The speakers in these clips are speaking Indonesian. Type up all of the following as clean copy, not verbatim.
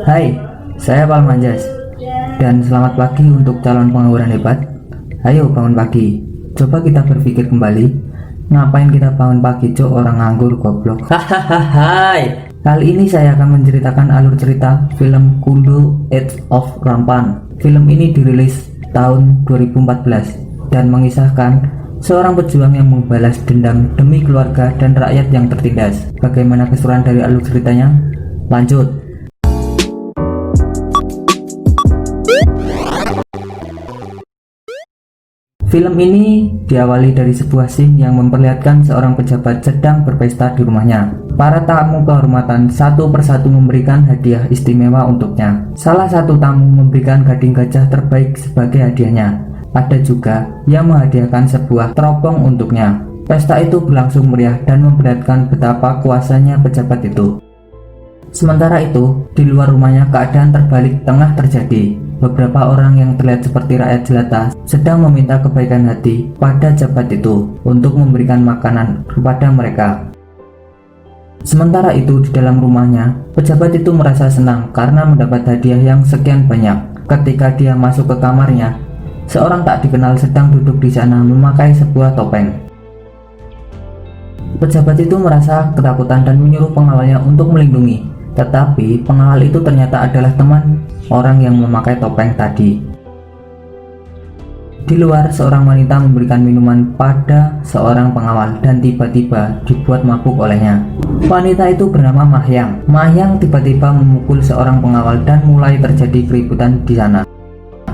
Hai, saya Palmanjas dan selamat pagi untuk calon pengangguran hebat. Ayo bangun pagi, coba kita berpikir kembali. Ngapain kita bangun pagi cok, orang nganggur goblok. Hahaha. Kali ini saya akan menceritakan alur cerita film Kundo Age of Rampan. Film ini dirilis tahun 2014 dan mengisahkan seorang pejuang yang membalas dendam demi keluarga dan rakyat yang tertindas. Bagaimana keseruan dari alur ceritanya? Lanjut. Film ini diawali dari sebuah scene yang memperlihatkan seorang pejabat sedang berpesta di rumahnya. Para tamu kehormatan satu persatu memberikan hadiah istimewa untuknya. Salah satu tamu memberikan gading gajah terbaik sebagai hadiahnya. Ada juga yang menghadiahkan sebuah teropong untuknya. Pesta itu berlangsung meriah dan memperlihatkan betapa kuasanya pejabat itu. Sementara itu, di luar rumahnya keadaan terbalik tengah terjadi. Beberapa orang yang terlihat seperti rakyat jelata sedang meminta kebaikan hati pada jabat itu untuk memberikan makanan kepada mereka. Sementara itu di dalam rumahnya, pejabat itu merasa senang karena mendapat hadiah yang sekian banyak. Ketika dia masuk ke kamarnya, seorang tak dikenal sedang duduk di sana memakai sebuah topeng. Pejabat itu merasa ketakutan dan menyuruh pengawalnya untuk melindungi. Tetapi pengawal itu ternyata adalah teman orang yang memakai topeng tadi. Di luar, seorang wanita memberikan minuman pada seorang pengawal dan tiba-tiba dibuat mabuk olehnya. Wanita itu bernama Mahyang. Mahyang tiba-tiba memukul seorang pengawal dan mulai terjadi keributan di sana.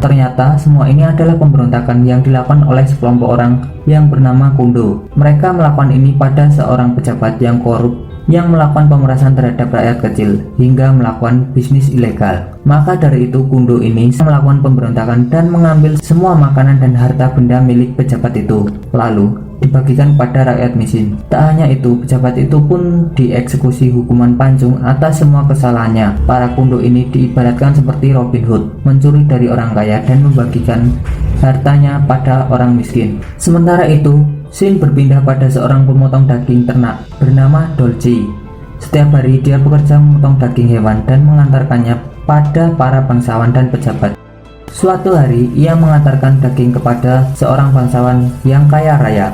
Ternyata semua ini adalah pemberontakan yang dilakukan oleh sekelompok orang yang bernama Kundo. Mereka melakukan ini pada seorang pejabat yang korup yang melakukan pemerasan terhadap rakyat kecil hingga melakukan bisnis ilegal. Maka dari itu Kundo ini melakukan pemberontakan dan mengambil semua makanan dan harta benda milik pejabat itu, lalu dibagikan pada rakyat miskin. Tak hanya itu, pejabat itu pun dieksekusi hukuman pancung atas semua kesalahannya. Para Kundo ini diibaratkan seperti Robin Hood, mencuri dari orang kaya dan membagikan hartanya pada orang miskin. Sementara itu, scene berpindah pada seorang pemotong daging ternak bernama Dolce. Setiap hari dia bekerja memotong daging hewan dan mengantarkannya pada para bangsawan dan pejabat. Suatu hari ia mengantarkan daging kepada seorang bangsawan yang kaya raya.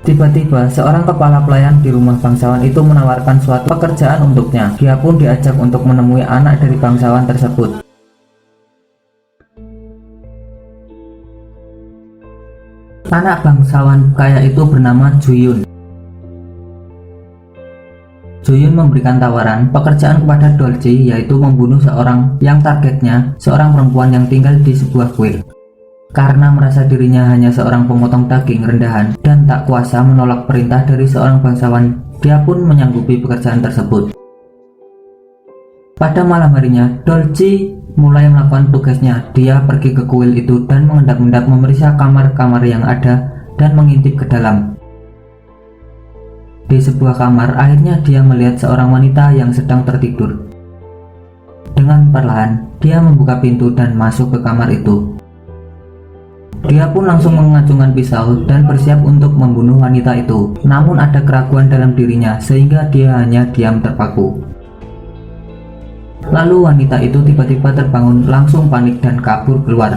Tiba-tiba seorang kepala pelayan di rumah bangsawan itu menawarkan suatu pekerjaan untuknya. Dia pun diajak untuk menemui anak dari bangsawan tersebut. Anak bangsawan kaya itu bernama Juyun. Juyun memberikan tawaran pekerjaan kepada Dolce, yaitu membunuh seorang yang targetnya seorang perempuan yang tinggal di sebuah kuil. Karena merasa dirinya hanya seorang pemotong daging rendahan dan tak kuasa menolak perintah dari seorang bangsawan, dia pun menyanggupi pekerjaan tersebut. Pada malam harinya, Dolce mulai melakukan tugasnya. Dia pergi ke kuil itu dan mengendap-endap memeriksa kamar-kamar yang ada dan mengintip ke dalam. Di sebuah kamar, akhirnya dia melihat seorang wanita yang sedang tertidur. Dengan perlahan, dia membuka pintu dan masuk ke kamar itu. Dia pun langsung mengacungkan pisau dan bersiap untuk membunuh wanita itu. Namun ada keraguan dalam dirinya sehingga dia hanya diam terpaku. Lalu wanita itu tiba-tiba terbangun, langsung panik dan kabur keluar.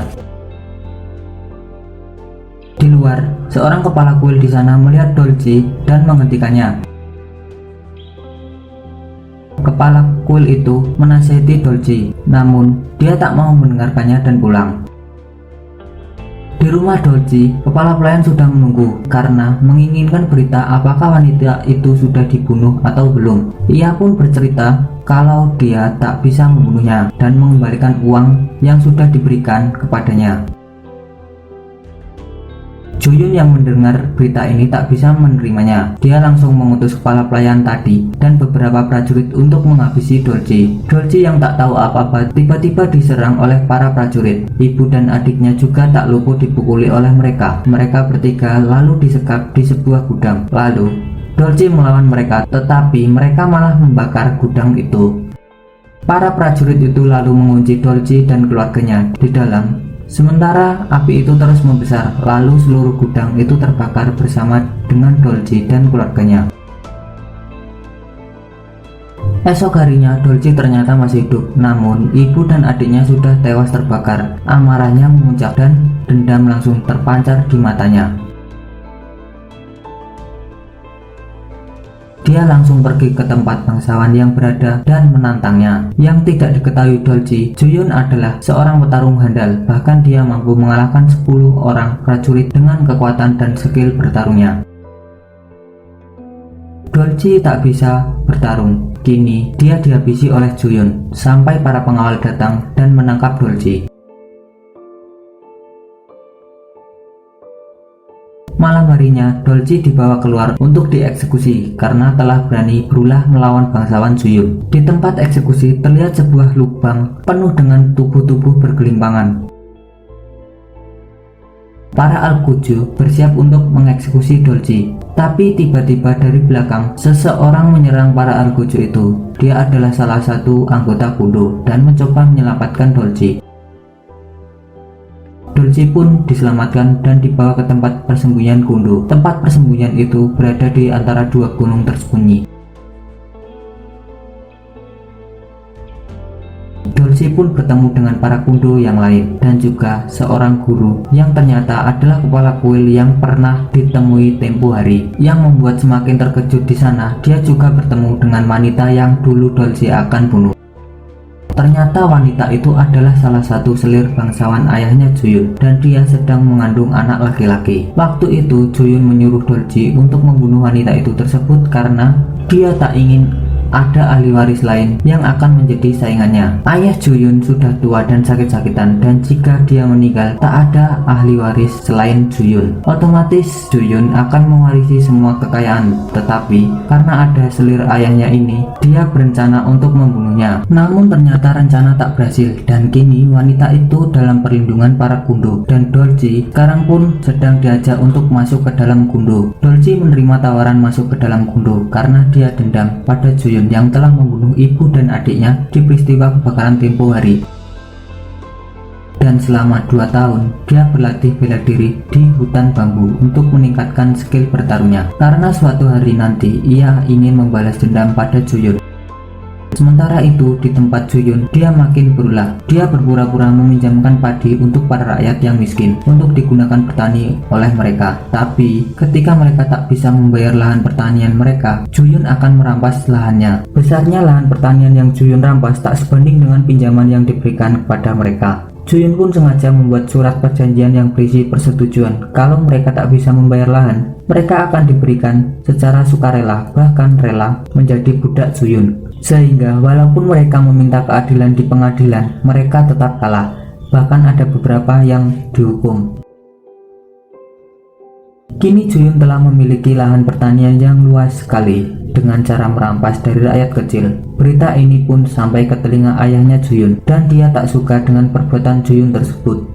Di luar, seorang kepala kuil di sana melihat Dolce dan menghentikannya. Kepala kuil itu menasihati Dolce, namun dia tak mau mendengarkannya dan pulang. Di rumah Dolce, kepala pelayan sudah menunggu karena menginginkan berita apakah wanita itu sudah dibunuh atau belum. Ia pun bercerita kalau dia tak bisa membunuhnya dan mengembalikan uang yang sudah diberikan kepadanya. Juyun yang mendengar berita ini tak bisa menerimanya. Dia langsung mengutus kepala pelayan tadi dan beberapa prajurit untuk menghabisi Dolce. Dolce yang tak tahu apa-apa tiba-tiba diserang oleh para prajurit. Ibu dan adiknya juga tak luput dipukuli oleh mereka. Mereka bertiga lalu disekap di sebuah gudang. Lalu Dolce melawan mereka, tetapi mereka malah membakar gudang itu. Para prajurit itu lalu mengunci Dolce dan keluarganya di dalam. Sementara api itu terus membesar, lalu seluruh gudang itu terbakar bersama dengan Dolce dan keluarganya. Esok harinya Dolci ternyata masih hidup, namun ibu dan adiknya sudah tewas terbakar. Amarahnya memuncak dan dendam langsung terpancar di matanya. Dia langsung pergi ke tempat bangsawan yang berada dan menantangnya. Yang tidak diketahui Dolci, Juyun adalah seorang petarung handal. Bahkan dia mampu mengalahkan 10 orang prajurit dengan kekuatan dan skill bertarungnya. Dolci tak bisa bertarung. Kini dia dihabisi oleh Juyun sampai para pengawal datang dan menangkap Dolci. Malam harinya, Dolci dibawa keluar untuk dieksekusi karena telah berani berulah melawan bangsawan Juyun. Di tempat eksekusi terlihat sebuah lubang penuh dengan tubuh-tubuh bergelimpangan. Para Algojo bersiap untuk mengeksekusi Dolci, tapi tiba-tiba dari belakang seseorang menyerang para Algojo itu. Dia adalah salah satu anggota Kundo dan mencoba menyelamatkan Dolci. Dolci pun diselamatkan dan dibawa ke tempat persembunyian Kundo. Tempat persembunyian itu berada di antara dua gunung tersembunyi. Dolci pun bertemu dengan para Kundo yang lain dan juga seorang guru yang ternyata adalah kepala kuil yang pernah ditemui tempo hari. Yang membuat semakin terkejut di sana, dia juga bertemu dengan wanita yang dulu Dolci akan bunuh. Ternyata wanita itu adalah salah satu selir bangsawan ayahnya Juyun dan dia sedang mengandung anak laki-laki. Waktu itu Juyun menyuruh Dolci untuk membunuh wanita itu tersebut karena dia tak ingin ada ahli waris lain yang akan menjadi saingannya. Ayah Juyun sudah tua dan sakit-sakitan dan jika dia meninggal tak ada ahli waris selain Juyun. Otomatis Juyun akan mewarisi semua kekayaan, tetapi karena ada selir ayahnya ini, dia berencana untuk membunuhnya. Namun ternyata rencana tak berhasil dan kini wanita itu dalam perlindungan para Kundo dan Dolci sekarang pun sedang diajak untuk masuk ke dalam Kundo. Dolci menerima tawaran masuk ke dalam Kundo karena dia dendam pada Juyun yang telah membunuh ibu dan adiknya di peristiwa kebakaran tempo hari. Dan selama 2 tahun dia berlatih bela diri di hutan bambu untuk meningkatkan skill bertarungnya karena suatu hari nanti ia ingin membalas dendam pada Juyun. Sementara itu di tempat Juyun dia makin berulah. Dia berpura-pura meminjamkan padi untuk para rakyat yang miskin untuk digunakan bertani oleh mereka. Tapi ketika mereka tak bisa membayar lahan pertanian mereka, Juyun akan merampas lahannya. Besarnya lahan pertanian yang Juyun rampas tak sebanding dengan pinjaman yang diberikan kepada mereka. Juyun pun sengaja membuat surat perjanjian yang berisi persetujuan kalau mereka tak bisa membayar lahan, mereka akan diberikan secara sukarela, bahkan rela menjadi budak Juyun. Sehingga walaupun mereka meminta keadilan di pengadilan, mereka tetap kalah. Bahkan ada beberapa yang dihukum. Kini Juyun telah memiliki lahan pertanian yang luas sekali dengan cara merampas dari rakyat kecil. Berita ini pun sampai ke telinga ayahnya Juyun dan dia tak suka dengan perbuatan Juyun tersebut.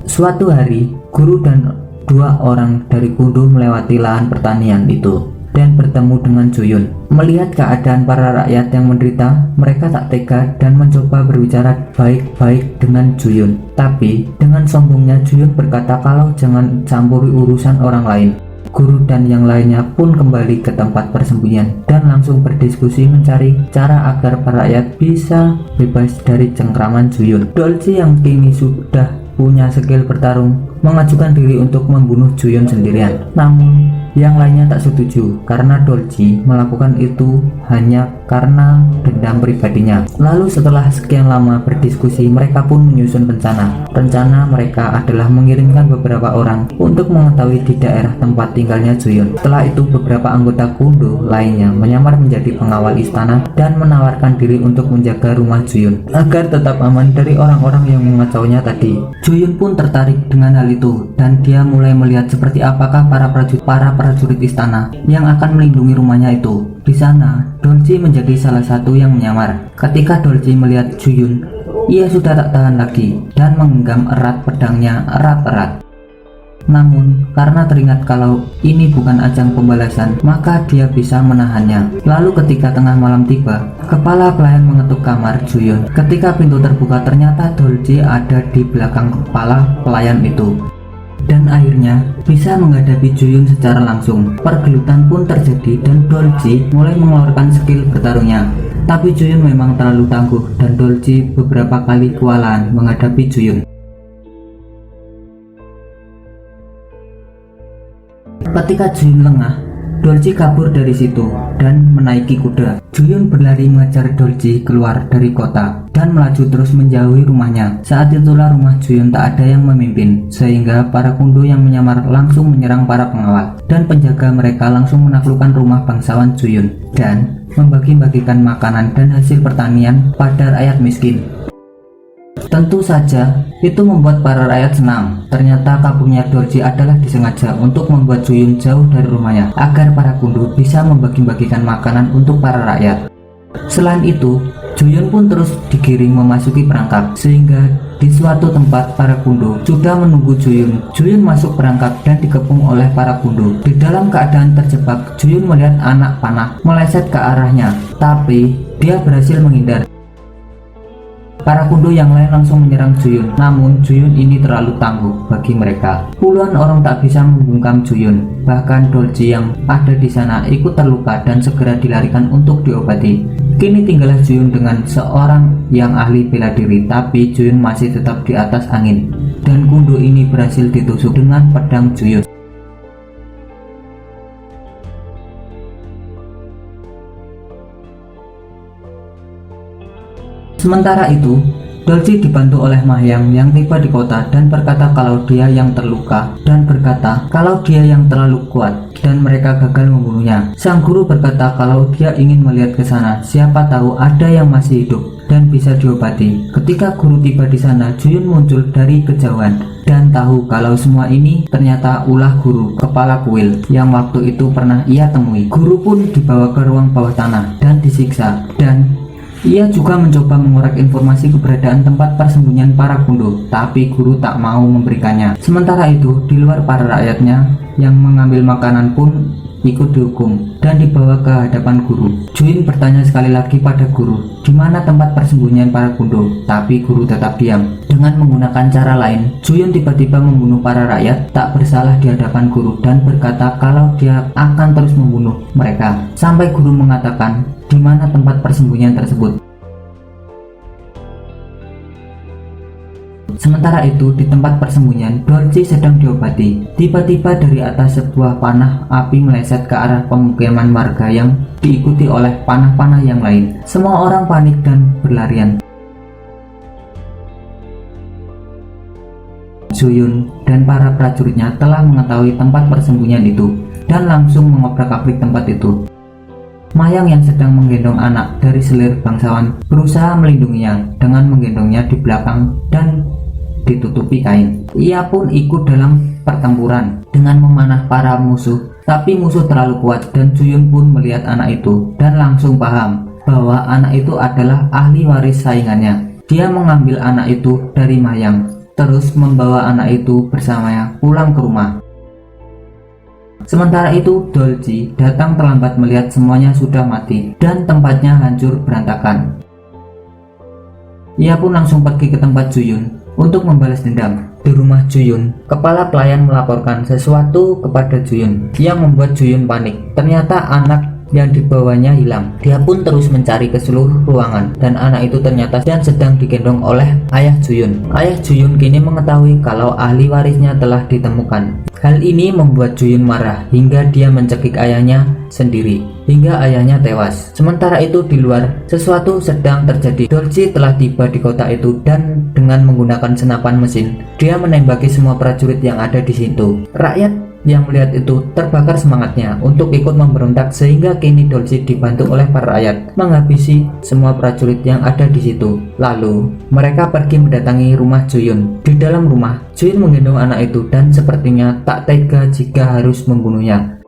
Suatu hari, guru dan 2 orang dari Kundo melewati lahan pertanian itu dan bertemu dengan Juyun. Melihat keadaan para rakyat yang menderita, mereka tak tega dan mencoba berbicara baik-baik dengan Juyun. Tapi dengan sombongnya Juyun berkata kalau jangan campuri urusan orang lain. Guru dan yang lainnya pun kembali ke tempat persembunyian dan langsung berdiskusi mencari cara agar para rakyat bisa bebas dari cengkraman Juyun. Dolci yang kini sudah punya skill bertarung mengajukan diri untuk membunuh Juyun sendirian. Namun yang lainnya tak setuju karena Dolci melakukan itu hanya karena dendam pribadinya. Lalu setelah sekian lama berdiskusi, mereka pun menyusun rencana. Rencana mereka adalah mengirimkan beberapa orang untuk mengetahui di daerah tempat tinggalnya Juyun. Setelah itu beberapa anggota Kundo lainnya menyamar menjadi pengawal istana dan menawarkan diri untuk menjaga rumah Juyun agar tetap aman dari orang-orang yang mengacaunya tadi. Juyun pun tertarik dengan hal itu dan dia mulai melihat seperti apakah para prajurit istana yang akan melindungi rumahnya itu. Di sana, Dolci menjadi salah satu yang menyamar. Ketika Dolci melihat Juyun, ia sudah tak tahan lagi dan menggenggam erat pedangnya erat-erat. Namun, karena teringat kalau ini bukan ajang pembalasan, maka dia bisa menahannya. Lalu ketika tengah malam tiba, kepala pelayan mengetuk kamar Juyun. Ketika pintu terbuka, ternyata Dolci ada di belakang kepala pelayan itu. dan akhirnya bisa menghadapi Juyun secara langsung. Pergelutan pun terjadi dan Dolji mulai mengeluarkan skill bertarungnya. Tapi Juyun memang terlalu tangguh dan Dolji beberapa kali kewalahan menghadapi Juyun. Ketika Juyun lengah, Dolji kabur dari situ dan menaiki kuda. Juyun berlari mengejar Dolji keluar dari kota dan melaju terus menjauhi rumahnya. Saat itulah rumah Juyun tak ada yang memimpin, sehingga para kundo yang menyamar langsung menyerang para pengawal, dan penjaga mereka langsung menaklukkan rumah bangsawan Juyun dan membagi-bagikan makanan dan hasil pertanian pada rakyat miskin. Tentu saja itu membuat para rakyat senang. Ternyata kaburnya Dolji adalah disengaja untuk membuat Juyun jauh dari rumahnya agar para kundo bisa membagi-bagikan makanan untuk para rakyat. Selain itu, Juyun pun terus digiring memasuki perangkap, sehingga di suatu tempat para kundo sudah menunggu Juyun. Juyun masuk perangkap dan dikepung oleh para kundo. Di dalam keadaan terjebak, Juyun melihat anak panah meleset ke arahnya, tapi dia berhasil menghindar. Para kundo yang lain langsung menyerang Juyun, namun Juyun ini terlalu tangguh bagi mereka. Puluhan orang tak bisa membungkam Juyun, bahkan Dolji yang ada di sana ikut terluka dan segera dilarikan untuk diobati. Kini tinggallah Juyun dengan seorang yang ahli bela diri, tapi Juyun masih tetap di atas angin, dan kundo ini berhasil ditusuk dengan pedang Juyun. Sementara itu, Dolji dibantu oleh Mahyang yang tiba di kota dan berkata kalau dia yang terluka dan berkata kalau dia yang terlalu kuat dan mereka gagal membunuhnya. Sang guru berkata kalau dia ingin melihat ke sana, siapa tahu ada yang masih hidup dan bisa diobati. Ketika guru tiba di sana, Juyun muncul dari kejauhan dan tahu kalau semua ini ternyata ulah guru kepala kuil yang waktu itu pernah ia temui. Guru pun dibawa ke ruang bawah tanah dan disiksa, dan ia juga mencoba mengorek informasi keberadaan tempat persembunyian para kundo, tapi guru tak mau memberikannya. Sementara itu, di luar para rakyatnya yang mengambil makanan pun ikut dihukum dan dibawa ke hadapan guru. Juyun bertanya sekali lagi pada guru, di mana tempat persembunyian para kundo, tapi guru tetap diam. Dengan menggunakan cara lain, Juyun tiba-tiba membunuh para rakyat tak bersalah di hadapan guru dan berkata kalau dia akan terus membunuh mereka sampai guru mengatakan di mana tempat persembunyian tersebut. Sementara itu, di tempat persembunyian, Dolji sedang diobati. Tiba-tiba dari atas sebuah panah api meleset ke arah pemukiman warga yang diikuti oleh panah-panah yang lain. Semua orang panik dan berlarian. Juyun dan para prajuritnya telah mengetahui tempat persembunyian itu dan langsung mengobrak-abrik tempat itu. Mahyang yang sedang menggendong anak dari selir bangsawan berusaha melindunginya dengan menggendongnya di belakang dan ditutupi kain. Ia pun ikut dalam pertempuran dengan memanah para musuh, tapi musuh terlalu kuat dan Juyun pun melihat anak itu dan langsung paham bahwa anak itu adalah ahli waris saingannya. Dia mengambil anak itu dari Mahyang, terus membawa anak itu bersamanya pulang ke rumah. Sementara itu, Dolji datang terlambat melihat semuanya sudah mati dan tempatnya hancur berantakan. Ia pun langsung pergi ke tempat Juyun untuk membalas dendam. Di rumah Juyun, kepala pelayan melaporkan sesuatu kepada Juyun yang membuat Juyun panik. Ternyata anak yang dibawanya hilang. Dia pun terus mencari ke seluruh ruangan dan anak itu ternyata dan sedang digendong oleh ayah Juyun. Ayah Juyun kini mengetahui kalau ahli warisnya telah ditemukan. Hal ini membuat Juyun marah hingga dia mencekik ayahnya sendiri hingga ayahnya tewas. Sementara itu di luar sesuatu sedang terjadi. Dolji telah tiba di kota itu dan dengan menggunakan senapan mesin dia menembaki semua prajurit yang ada di situ. Rakyat yang melihat itu terbakar semangatnya untuk ikut memberontak sehingga kini Dolji dibantu oleh para rakyat menghabisi semua prajurit yang ada di situ. Lalu mereka pergi mendatangi rumah Juyun. Di dalam rumah, Juyun menggendong anak itu dan sepertinya tak tega jika harus membunuhnya.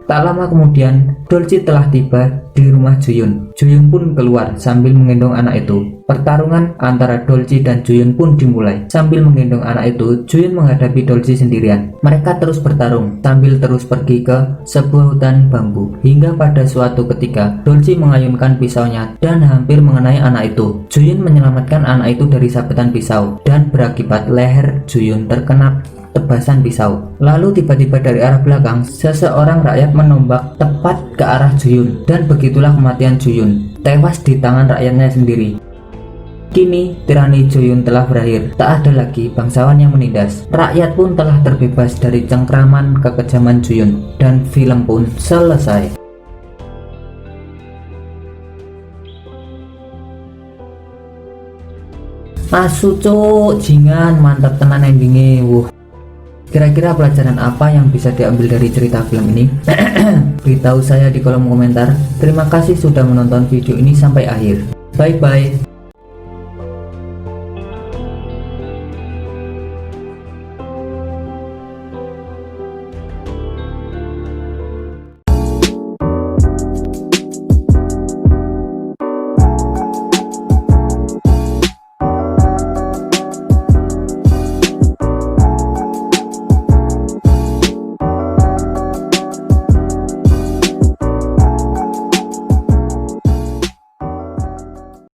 Tak lama kemudian, Dolji telah tiba di rumah Juyun. Juyun pun keluar sambil menggendong anak itu. Pertarungan antara Dolci dan Juyun pun dimulai. Sambil menggendong anak itu, Juyun menghadapi Dolci sendirian. Mereka terus bertarung sambil terus pergi ke sebuah hutan bambu. Hingga pada suatu ketika, Dolci mengayunkan pisaunya dan hampir mengenai anak itu. Juyun menyelamatkan anak itu dari sabetan pisau dan berakibat leher Juyun terkena tebasan pisau. Lalu tiba-tiba dari arah belakang, seseorang rakyat menombak tepat ke arah Juyun, dan begitulah kematian Juyun, tewas di tangan rakyatnya sendiri. Kini tirani Juyun telah berakhir, tak ada lagi bangsawan yang menindas. Rakyat pun telah terbebas dari cengkraman kekejaman Juyun, dan film pun selesai. Asu cuk, jingan mantap tenan endingnya. Kira-kira pelajaran apa yang bisa diambil dari cerita film ini? Beritahu saya di kolom komentar. Terima kasih sudah menonton video ini sampai akhir. Bye bye.